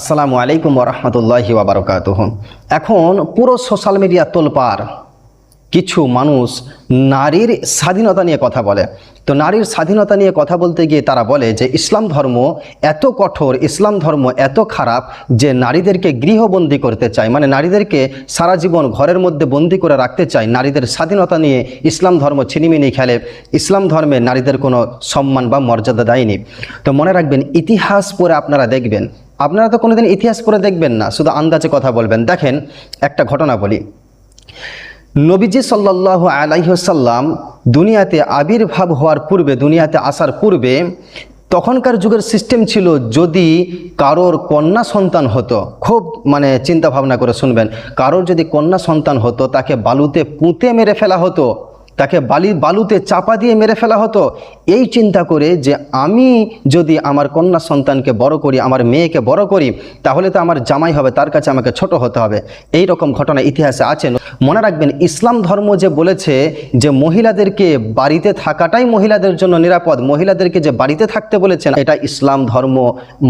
আসসালামু আলাইকুম ওয়া রাহমাতুল্লাহি ওয়া বারাকাতুহু। এখন পুরো সোশ্যাল মিডিয়া তোলপাড়, কিছু মানুষ নারীর স্বাধীনতা নিয়ে কথা বলে। তো নারীর স্বাধীনতা নিয়ে কথা বলতে গিয়ে তারা বলে যে ইসলাম ধর্ম এত কঠোর, ইসলাম ধর্ম এত খারাপ যে নারীদেরকে গৃহবন্দী করতে চায়, মানে নারীদেরকে সারা জীবন ঘরের মধ্যে বন্দী করে রাখতে চায়। নারীদের স্বাধীনতা নিয়ে ইসলাম ধর্ম ছিনিমিনি খেলে, ইসলাম ধর্মে নারীদের কোনো সম্মান বা মর্যাদা দেয়নি। তো মনে রাখবেন, ইতিহাস পড়ে আপনারা দেখবেন, আপনারা তো কোনোদিন ইতিহাস পড়ে দেখবেন না, শুধু আন্দাজে কথা বলবেন। দেখেন, একটা ঘটনা বলি। নবীজি সাল্লাল্লাহু আলাইহি ওয়াসাল্লাম দুনিয়াতে আবির্ভাব হওয়ার পূর্বে, দুনিয়াতে আসার পূর্বে তখনকার যুগের সিস্টেম ছিল, যদি কারোর কন্যা সন্তান হতো, খুব চিন্তা ভাবনা করে শুনবেন, কারোর যদি কন্যা সন্তান হতো তাকে বালুতে পুঁতে মেরে ফেলা হতো, তাকে বালুতে চাপা দিয়ে মেরে ফেলা হতো। এই চিন্তা করে যে আমি যদি আমার কন্যা সন্তানকে বড় করি, আমার মেয়েকে বড় করি, তাহলে তো আমার জামাই হবে, তার কাছে আমাকে ছোট হতে হবে। এই রকম ঘটনা ইতিহাসে আছে। মনে রাখবেন, ইসলাম ধর্ম যে বলেছে যে মহিলাদেরকে বাড়িতে থাকাটাই মহিলাদের জন্য নিরাপদ, মহিলাদেরকে যে বাড়িতে থাকতে বলেছেন, এটা ইসলাম ধর্ম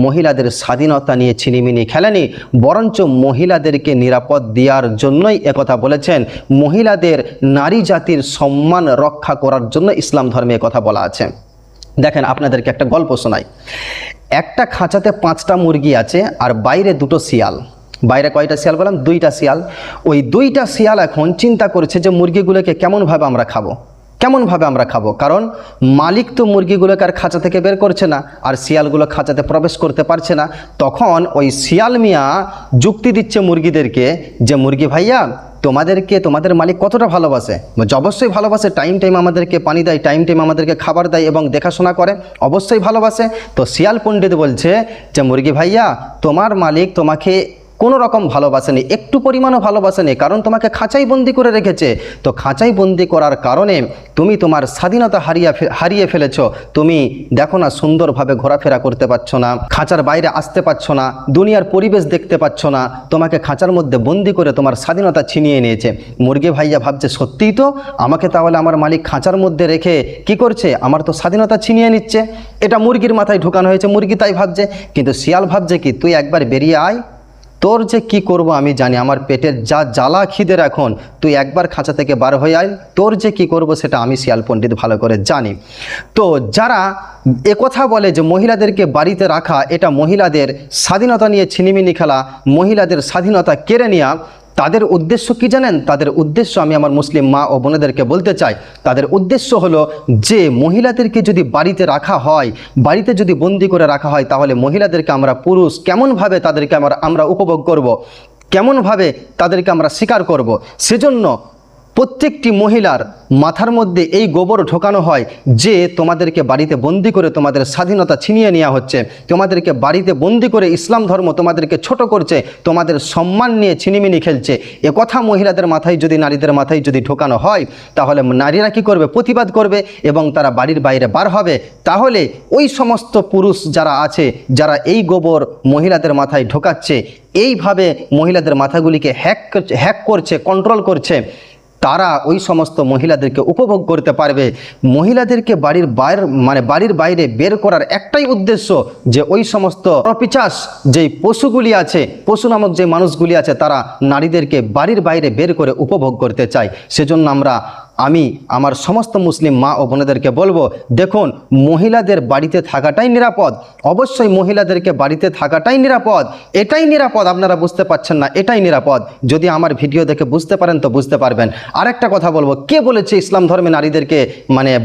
মহিলাদের স্বাধীনতা নিয়ে ছিনিমিনি খেলেনি, বরঞ্চ মহিলাদেরকে নিরাপদ দেওয়ার জন্যই একথা বলেছেন। মহিলাদের, নারী জাতির সম্মান রক্ষা করার জন্য ইসলাম ধর্মে কথা বলা আছে। দেখেন, আপনাদেরকে একটা গল্প শোনাই। একটা খাঁচাতে 5টা মুরগি আছে আর বাইরে 2টো শিয়াল। বাইরে কয়টা শিয়াল বললাম? 2টা শিয়াল। ওই 2টা শিয়াল এখন চিন্তা করেছে যে মুরগিগুলোকে কেমনভাবে আমরা খাবো, কারণ মালিক তো মুরগিগুলোকে আর খাঁচা থেকে বের করছে না, আর শিয়ালগুলো খাঁচাতে প্রবেশ করতে পারছে না। তখন ওই শিয়াল মিয়া যুক্তি দিচ্ছে মুরগিদেরকে যে মুরগি ভাইয়া, তোমাদের মালিক কতটা ভালোবাসে? অবশ্যই ভালোবাসে, টাইম আমাদেরকে পানি দেয়, টাইম আমাদেরকে খাবার দেয় এবং দেখাশোনা করে, অবশ্যই ভালোবাসে। তো শিয়াল পণ্ডিত বলছে যে মুরগি ভাইয়া, তোমার মালিক তোমাকে কোনো রকম ভালোবাসেনি, একটু পরিমাণও ভালোবাসেনি, কারণ তোমাকে খাঁচাই বন্দি করে রেখেছে। তো খাঁচাই বন্দি করার কারণে তুমি তোমার স্বাধীনতা হারিয়ে ফেলেছ। তুমি দেখো না, সুন্দরভাবে ঘোরাফেরা করতে পারছো না, খাঁচার বাইরে আসতে পারছো না, দুনিয়ার পরিবেশ দেখতে পাচ্ছ না, তোমাকে খাঁচার মধ্যে বন্দি করে তোমার স্বাধীনতা ছিনিয়ে নিয়েছে। মুরগি ভাইয়া ভাবছে, সত্যিই তো, আমাকে তাহলে আমার মালিক খাঁচার মধ্যে রেখে কি করছে? আমার তো স্বাধীনতা ছিনিয়ে নিচ্ছে। এটা মুরগির মাথায় ঢুকানো হয়েছে, মুরগি তাই ভাবছে। কিন্তু শিয়াল ভাবছে কি, তুই একবার বেরিয়ে আয়, তোর যে কি করব আমি জানি, আমার পেটের যা জ্বালা খিদের এখন, তুই একবার খাঁচা থেকে বার হয়ে আয়, তোর যে কি করব সেটা আমি শিয়াল পণ্ডিত ভালো করে জানি। তো যারা একথা বলে যে মহিলাদেরকে বাড়িতে রাখা এটা মহিলাদের স্বাধীনতা নিয়ে ছিনিমিনি খেলা, মহিলাদের স্বাধীনতা কেড়ে নেওয়া, তাদের উদ্দেশ্য কি জানেন? তাদের উদ্দেশ্য আমি আমার মুসলিম মা ও বোনেদেরকে বলতে চাই, তাদের উদ্দেশ্য হলো যে মহিলাদেরকে যদি বাড়িতে রাখা হয়, বাড়িতে যদি বন্দি করে রাখা হয়, তাহলে মহিলাদেরকে আমরা পুরুষ কেমনভাবে তাদেরকে আমরা উপভোগ করব, কেমনভাবে তাদেরকে আমরা স্বীকার করব। সেজন্য প্রত্যেকটি মহিলার মাথার মধ্যে এই গোবর ঢোকানো হয় যে তোমাদেরকে বাড়িতে বন্দি করে তোমাদের স্বাধীনতা ছিনিয়ে নেওয়া হচ্ছে, তোমাদেরকে বাড়িতে বন্দি করে ইসলাম ধর্ম তোমাদেরকে ছোট করছে, তোমাদের সম্মান নিয়ে ছিনিমিনি খেলছে। একথা মহিলাদের মাথায় যদি, নারীদের মাথায় যদি ঢোকানো হয়, তাহলে নারীরা কি করবে? প্রতিবাদ করবে এবং তারা বাড়ির বাইরে বার হবে। তাহলে ওই সমস্ত পুরুষ যারা আছে, যারা এই গোবর মহিলাদের মাথায় ঢোকাচ্ছে, এইভাবে মহিলাদের মাথাগুলিকে হ্যাক করছে, কন্ট্রোল করছে, তারা ওই সমস্ত মহিলাদেরকে উপভোগ করতে পারবে। মহিলাদেরকে বাড়ির বাইরে বের করার একটাই উদ্দেশ্য যে ওই সমস্ত অপিচাস যেই পশুগুলি আছে, পশু নামক যে মানুষগুলি আছে, তারা নারীদেরকে বাড়ির বাইরে বের করে উপভোগ করতে চায়। সেজন্য আমি আমার সমস্ত মুসলিম মা ও বোনেদেরকে বলবো, দেখুন, মহিলাদের বাড়িতে থাকাটাই নিরাপদ, অবশ্যই মহিলাদেরকে বাড়িতে থাকাটাই নিরাপদ, এটাই নিরাপদ। আপনারা বুঝতে পারছেন না, এটাই নিরাপদ। যদি আমার ভিডিও দেখে বুঝতে পারেন তো বুঝতে পারবেন। আরেকটা কথা বলবো, কে বলেছে ইসলাম ধর্মে নারীদেরকে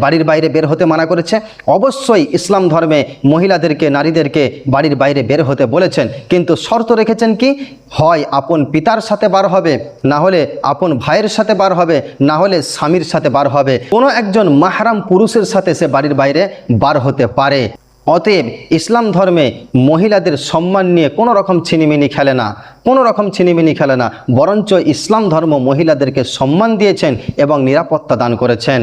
বাড়ির বাইরে বের হতে মানা করেছে? অবশ্যই ইসলাম ধর্মে মহিলাদেরকে, নারীদেরকে বাড়ির বাইরে বের হতে বলেছেন, কিন্তু শর্ত রেখেছেন কি? হয় আপন পিতার সাথে বার হবে, না হলে আপন ভাইয়ের সাথে বার হবে, না হলে স্বামীর সাথে বার হবে। কোনো একজন মাহরাম পুরুষের সাথে সে বাড়ির বাইরে বার হতে পারে। অতএব ইসলাম ধর্মে মহিলাদের সম্মান নিয়ে কোনো রকম ছিনিমিনি খেলে না, বরঞ্চ ইসলাম ধর্ম মহিলাদেরকে সম্মান দিয়েছেন এবং নিরাপত্তা দান করেছেন।